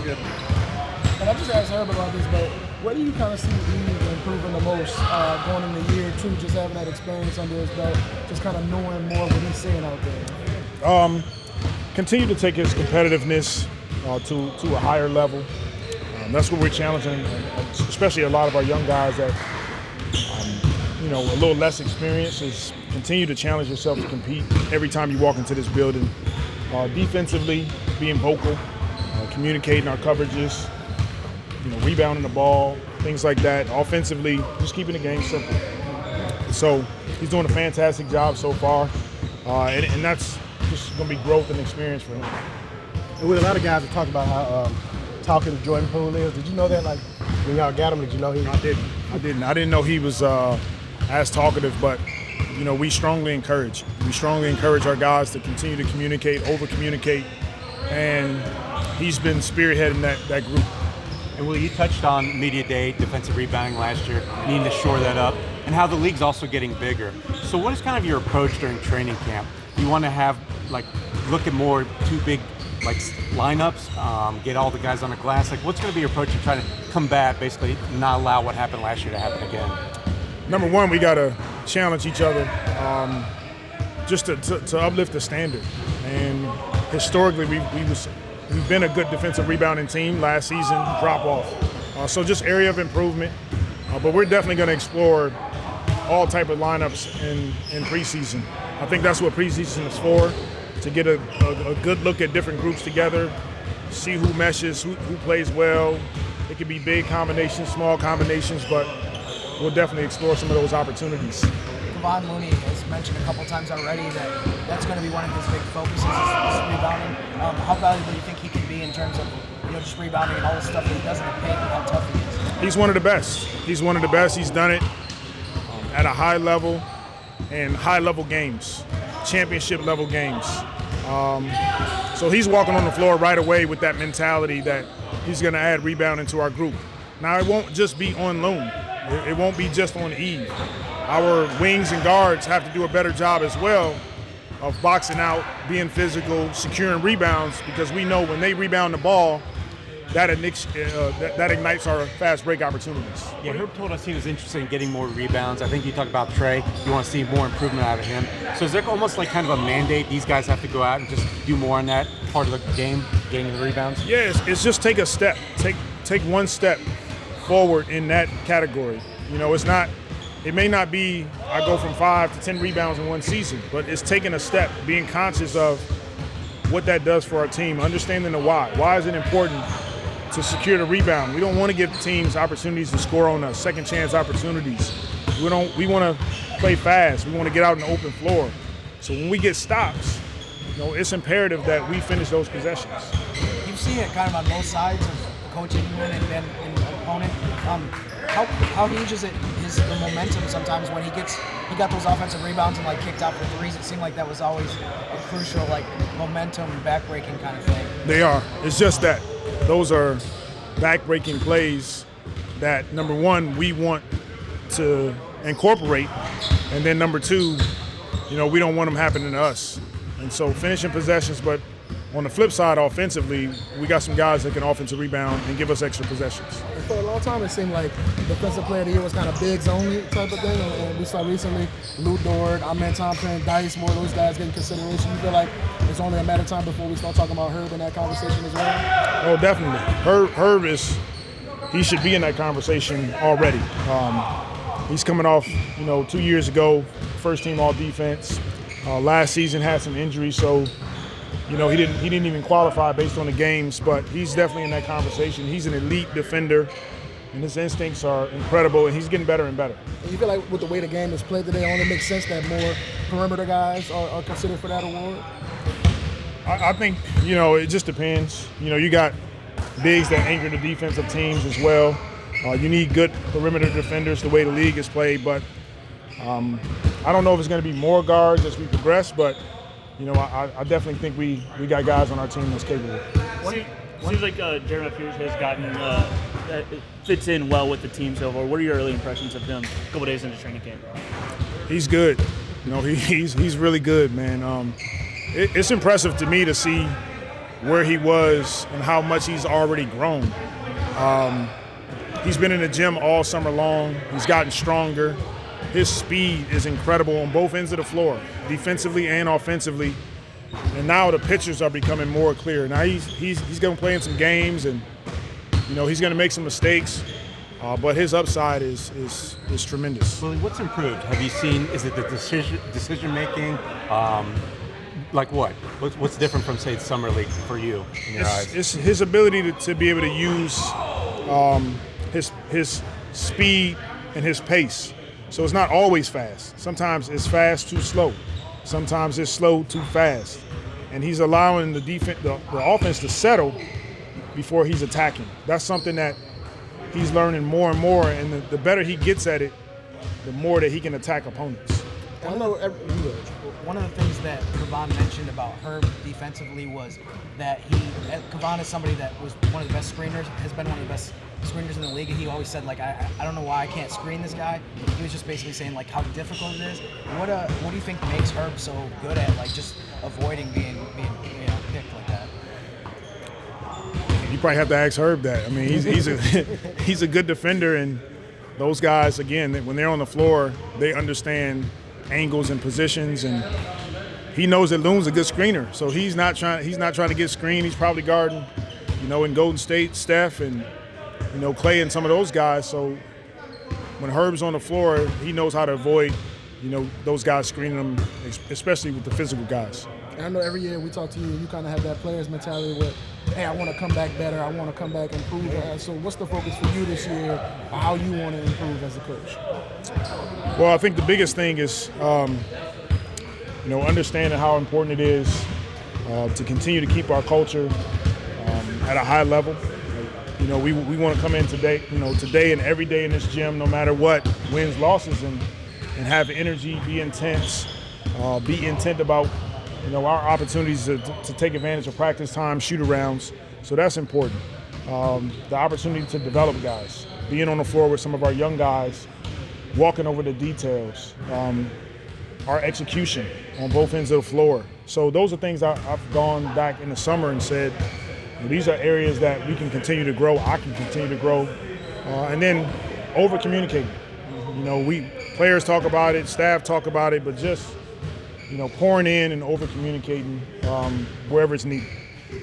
good. And I just asked Herb about this, but where do you kind of see Eve improving the most going in the year two, just having that experience under his belt, just kind of knowing more what he's seeing out there? Continue to take his competitiveness to a higher level. That's what we're challenging, especially a lot of our young guys that, a little less experience, is continue to challenge yourself to compete every time you walk into this building. Defensively, being vocal, communicating our coverages, rebounding the ball, things like that. Offensively, just keeping the game simple. So he's doing a fantastic job so far, and that's just going to be growth and experience for him. And with a lot of guys that talk about how talking to Jordan Poole is, did you know that? Like when y'all got him, did you know he? I didn't. I didn't know he was as talkative, but we strongly encourage. We strongly encourage our guys to continue to communicate, over-communicate, and he's been spearheading that group. And Willie, you touched on media day, defensive rebounding last year, needing to shore that up, and how the league's also getting bigger. So what is kind of your approach during training camp? You want to have, look at more two big, lineups, get all the guys on the glass? What's going to be your approach to trying to combat, basically, not allow what happened last year to happen again? Number one, we got to challenge each other just to uplift the standard. And historically, we've been a good defensive rebounding team. Last season, drop off. So just area of improvement. But we're definitely going to explore all type of lineups in preseason. I think that's what preseason is for, to get a good look at different groups together, see who meshes, who plays well. It could be big combinations, small combinations, but we'll definitely explore some of those opportunities. Kevon Looney has mentioned a couple times already that that's going to be one of his big focuses is rebounding. How valuable do you think he can be in terms of just rebounding and all the stuff that he does in the paint and how tough he is? He's one of the best. He's one of the best. He's done it at a high level and high-level games, championship-level games. So he's walking on the floor right away with that mentality that he's going to add rebounding to our group. Now, it won't just be on Loon. It won't be just on Eve. Our wings and guards have to do a better job as well of boxing out, being physical, securing rebounds, because we know when they rebound the ball, that ignites our fast break opportunities. Yeah, Herb told us he was interested in getting more rebounds. I think you talked about Trey. You want to see more improvement out of him. So is there almost kind of a mandate these guys have to go out and just do more on that part of the game, getting the rebounds? Yeah, it's just take a step. Take one step forward in that category. It may not be I go from 5 to 10 rebounds in one season, but it's taking a step, being conscious of what that does for our team, understanding the why. Why is it important to secure the rebound? We don't want to give teams opportunities to score on us, second chance opportunities. We want to play fast. We want to get out on the open floor. So when we get stops, it's imperative that we finish those possessions. You've seen it kind of on both sides of coaching and then in opponent. How huge is it, the momentum sometimes when he got those offensive rebounds and kicked out for threes? It seemed like that was always a crucial momentum backbreaking kind of thing. They are. It's just that those are backbreaking plays that, number one, we want to incorporate, and then number two, we don't want them happening to us. And so finishing possessions, but on the flip side, offensively, we got some guys that can offensive rebound and give us extra possessions. And for a long time, it seemed like defensive player of the year was kind of bigs only type of thing. And we saw recently Lou Dort, Amen Thompson, Dice, more of those guys getting consideration. You feel like it's only a matter of time before we start talking about Herb in that conversation as well? Oh, definitely. Herb he should be in that conversation already. He's coming off, 2 years ago, first team all defense. Last season had some injuries, so he didn't even qualify based on the games, but he's definitely in that conversation. He's an elite defender, and his instincts are incredible, and he's getting better and better. And you feel like with the way the game is played today, it only makes sense that more perimeter guys are considered for that award? I think, it just depends. You got bigs that anchor the defensive teams as well. You need good perimeter defenders the way the league is played, but I don't know if it's going to be more guards as we progress, but I definitely think we got guys on our team that's capable. Seems like Jeremy Pierce has gotten fits in well with the team so far. What are your early impressions of him a couple days into training camp? He's good. He's really good, man. It's impressive to me to see where he was and how much he's already grown. He's been in the gym all summer long. He's gotten stronger. His speed is incredible on both ends of the floor, defensively and offensively. And now the pictures are becoming more clear. Now he's going to play in some games, and he's going to make some mistakes, but his upside is tremendous. Willie, what's improved? Have you seen? Is it the decision making? Like what? What's different from, say, summer league for you in your eyes? It's his ability to be able to use his speed and his pace. So it's not always fast. Sometimes it's fast too slow. Sometimes it's slow too fast. And he's allowing the offense to settle before he's attacking. That's something that he's learning more and more. And the better he gets at it, the more that he can attack opponents. One of the things that Kevon mentioned about Herb defensively was that Kevon is somebody that was one of the best screeners, has been one of the best screeners in the league, and he always said, like, I don't know why I can't screen this guy. He was just basically saying, like, how difficult it is. What do you think makes Herb so good at, like, just avoiding being picked like that? You probably have to ask Herb that. I mean, he's a good defender, and those guys, again, when they're on the floor, they understand angles and positions, and he knows that Loon's a good screener. So he's not trying to get screened. He's probably guarding, in Golden State, Steph and Clay and some of those guys. So when Herb's on the floor, he knows how to avoid, those guys screening him, especially with the physical guys. And I know every year we talk to you, you kind of have that player's mentality where, hey, I want to come back better. I want to come back and improve. So what's the focus for you this year, or how you want to improve as a coach? Well, I think the biggest thing is, understanding how important it is to continue to keep our culture at a high level. We want to come in today and every day in this gym, no matter what, wins, losses, and have energy, be intense, be intent about our opportunities to take advantage of practice time, shoot-arounds. So that's important. The opportunity to develop guys, being on the floor with some of our young guys, walking over the details, our execution on both ends of the floor. So those are things I've gone back in the summer and said, these are areas that we can continue to grow, I can continue to grow. And then over-communicating. Players talk about it, staff talk about it, but just pouring in and over-communicating wherever it's needed.